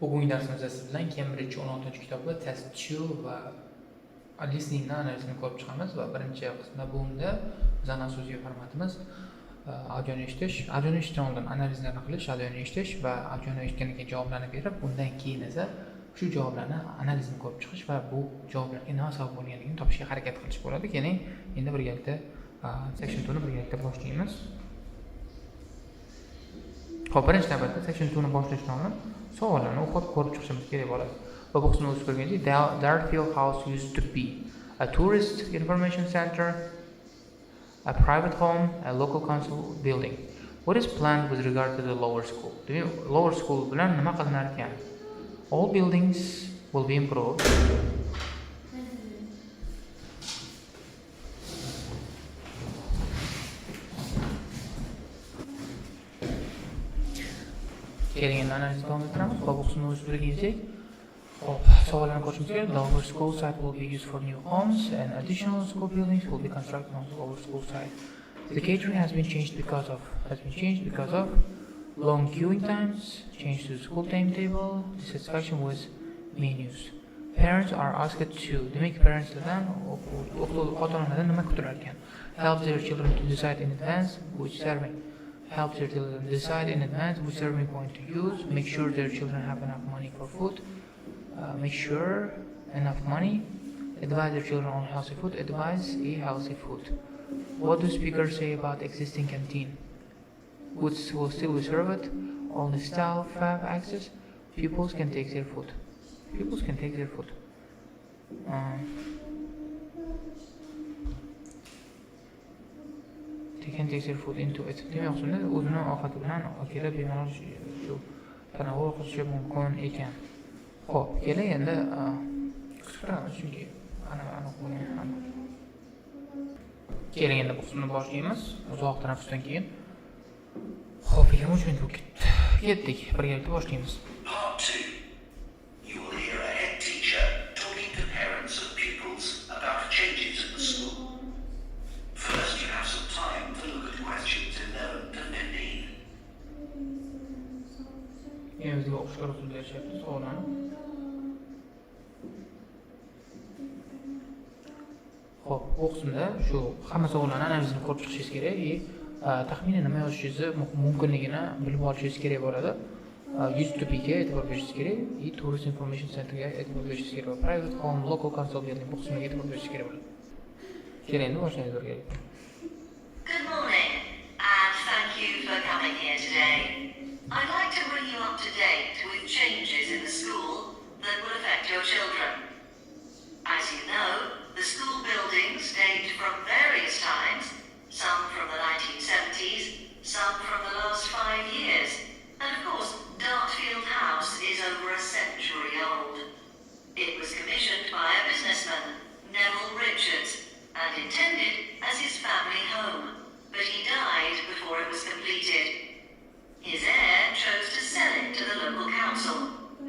Bugungi darsimizda siz bilan Cambridge 16 kitobi Test 2 va listeningni analizini ko'rib chiqamiz va birinchi qismda bunda bizning asosiy formatimiz audioni eshitish. Audioni eshitishdan oldin analizlarni qilish, audioni eshitish va audioni eshitgandan keyin javoblarni berib, undan keyin esa shu javoblarni analizini ko'rib chiqish va bu javoblarga nima sabab bo'lganligini topishga harakat qilish bo'ladi. Keling, endi birgalikda section 2 ni birgalikda boshlaymiz. Xo'p, birinchi navbatda section 2 ni boshlashdan oldin savollarni o'qib ko'rib chiqishimiz kerak bo'ladi. Va bu qismni o'z ko'rgandek, Darfield House used to be a tourist information center, a private home, a local council building. What is planned with regard to the lower school? Demak, lower school bilan nima qilinar ekan? All buildings will be improved. Keling, analiz davom ettiramiz. Va bu qismni o'z o'ziga kelsak, savollarni ko'rishimiz kerak. The lower school site will be used for new homes and additional school buildings will be constructed on the lower school site. The catering has been changed because of long queuing times, change to the school timetable, dissatisfaction with menus. Parents are asked to, demak parentslardan ota-onalardan nima kutilar ekan? Help their children to decide in advance which serving point to use, make sure their children have enough money for food, advise their children on healthy food, advise a healthy food. What do speakers say about existing canteen? Foods will still be served, only staff have access, pupils can take their food. They can take their food into it. Demak, shunda o'zini ovqati bilan kelib bemalol shu tanovul qilishi mumkin ekan. Xo'p, keling endi kutib chunki ana qo'ygan. Keling endi bu qismni boshlaymiz. Uzoq tanaffusdan keyin. Xo'p, 23 minut bo'lib ketdik. Birgalikda boshlaymiz. Part 2. You will hear a head teacher talking to parents of pupils about changes in the school. First, you have some time to look at questions 11 to 15. Bizga o'qishga ruxsat berishyapti savollarni. Xo'p, bu qismda shu hamma savollarni analizini ko'rib chiqishingiz kerak va taxminan nima yozishingiz mumkinligini bilib olishingiz kerak bo'ladi. Used to be ga e'tibor berishingiz kerak, tourist information center ga e'tibor berishingiz kerak va private home, local council building bu qismiga e'tibor berishingiz kerak bo'ladi. Keling, endi boshlaymiz birgalikda. Good morning, and thank you for coming here today. I'd like to bring you up to date with changes in the school that will affect your children. As you know, the school buildings date from various times, some from the 1970s, some from the last 5 years, and of course, Darfield House is over a century old. It was commissioned by a businessman, Neville Richards, and intended as his family home, but he died before it was completed. His heir chose to sell it to the local council,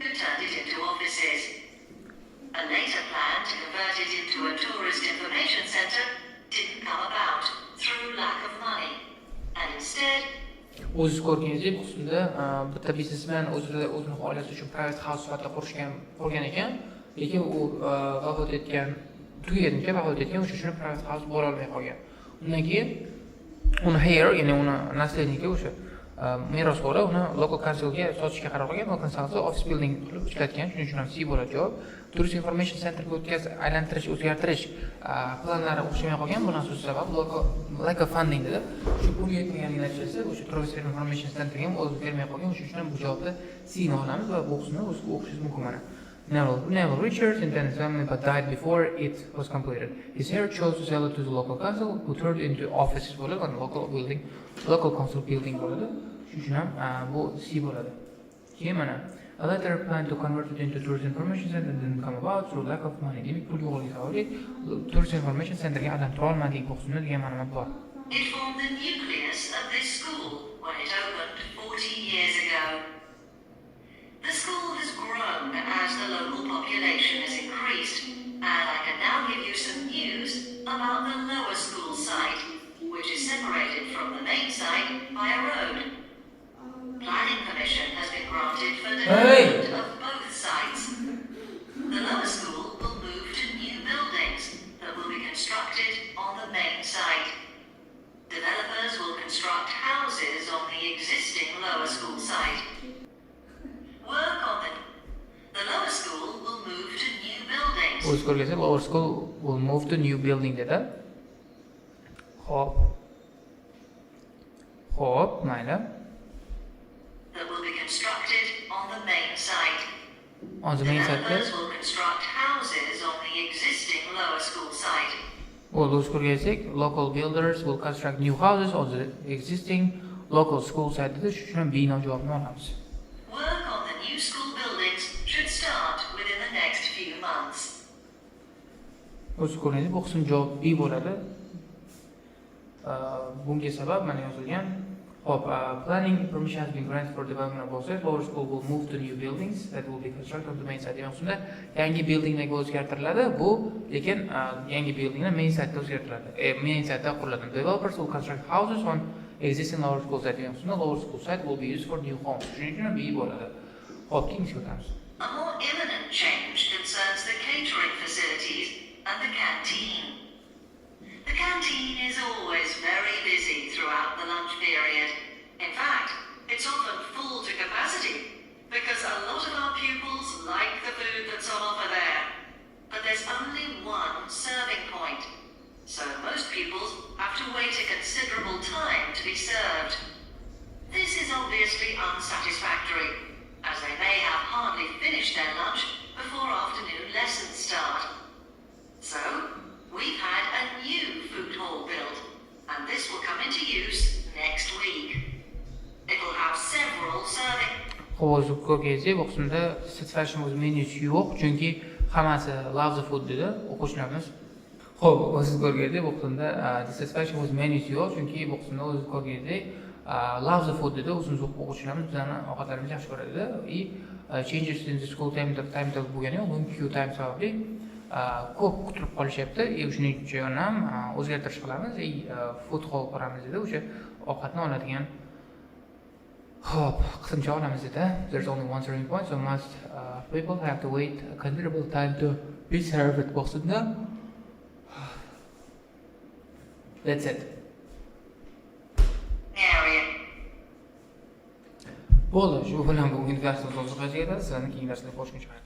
who turned it into offices. A later plan to convert it into a tourist information center didn't come about through lack of money, and instead O'zingiz ko'rganingizdek, bu qismda bitta biznesmen o'zini oilasi uchun private house sifatida qurgan ekan, lekin u vafot etgan o'sha uchun private house bo'la olmay qolgan. Undan keyin uni heir, ya'ni uni nasledniki o'sha merosxo'ri uni local councilga sotishga qaror qilgan. Local council office building qilib ishlatgan, shuning uchun ham C bo'ladi javob. Tourist information centerga aylantirish, o'zgartirish planlari o'xshamay qolgan. Buning asosiy sababi lack of funding dedi. Shu pul yetmaganligi natijasida o'sha tourist information centerga ham o'z bermay qolgan. Shuning uchun ham bu javobda C ni olamiz va bu qismni o'qishingiz mumkin mana. Neville Richards intended family but died before it was completed. His heir chose to sell it to the local council, who turned it into offices bo'ladi, local council building bo'ladi. Shuning uchun ham bu C bo'ladi. Keyin mana a later plan to convert it into tourist information center didn't come about through lack of money. Demak, pul yo'qligi sababli tourist information centerga aylantira olmadik bu qismda degan ma'lumot bor. it formed the nucleus of this school when it opened 40 years ago. The school has grown as the local population has increased, and I can now give you some news about the lower school site, which is separated from the main site by a road. Planning permission has been granted for development of o'z ko'rgazib, lower school will move to new building dedi. Xo'p, mayli. That will be constructed on the main site. On the main site. Developers will construct houses on the existing lower school site. O'z ko'rgazib, local builders will construct new houses on the existing local school site dedi. Shu uchun bino javobini olamiz. Work on the new school buildings should start within the next few months. O'z ko'rgazib, bu qism javob B bo'ladi. Bunga sabab mana yozilgan. Hop, planning permission has been granted for development of both sites. Lower school will move to new buildings that will be constructed on the main site. Maqsudda yangi buildinglarga o'zgartiriladi. Bu lekin yangi buildinglar main site'da o'zgartiriladi. Main site'da quriladi. Developers will construct houses on existing lower school site. Maqsudda lower school site will be used for new homes. Shuning uchun B bo'ladi. Hop, keyingi o'tamiz. A more imminent change concerns the catering facilities and the canteen. The canteen is always very busy throughout the lunch period. In fact, it's often full to capacity because a lot of our pupils like the food that's on offer there. But there's only one serving point, so most pupils have to wait a considerable time to be served. This is obviously unsatisfactory, as they may have hardly finished their lunch before afternoon lessons start. So, we've had a new food hall built, and this will come into use next week. It will have several serving. Hozir ko'rgazib, bu qismda satisfaction with menus yo'q, chunki hammasi love the food dedi o'quvchilarimiz. Xo'p, siz ko'rgazib, bu qismda satisfaction with menus yo'q, chunki bu qismda o'zi ko'rgazib love the food dedi. O'zimiz o'quvchilarimiz bizani ovqatlarimizni yaxshi ko'radi dedi. Changes in the school timetable bo'lgani yo'q, bu queue time sababli ko'p kutilib qolishyapti. Shuning uchun ham o'zgartirish qilamiz. Food hall quramiz dedi. O'sha ovqatni oladigan hop, qismcha olamiz dedi. There's only one serving point, so most people have to wait a considerable time to be served. Boxida. That's it. Bo'ldi, shu bilan bugungi darsimiz o'zgarib ketadi. Sizlarni keyingi darsda ko'rishguncha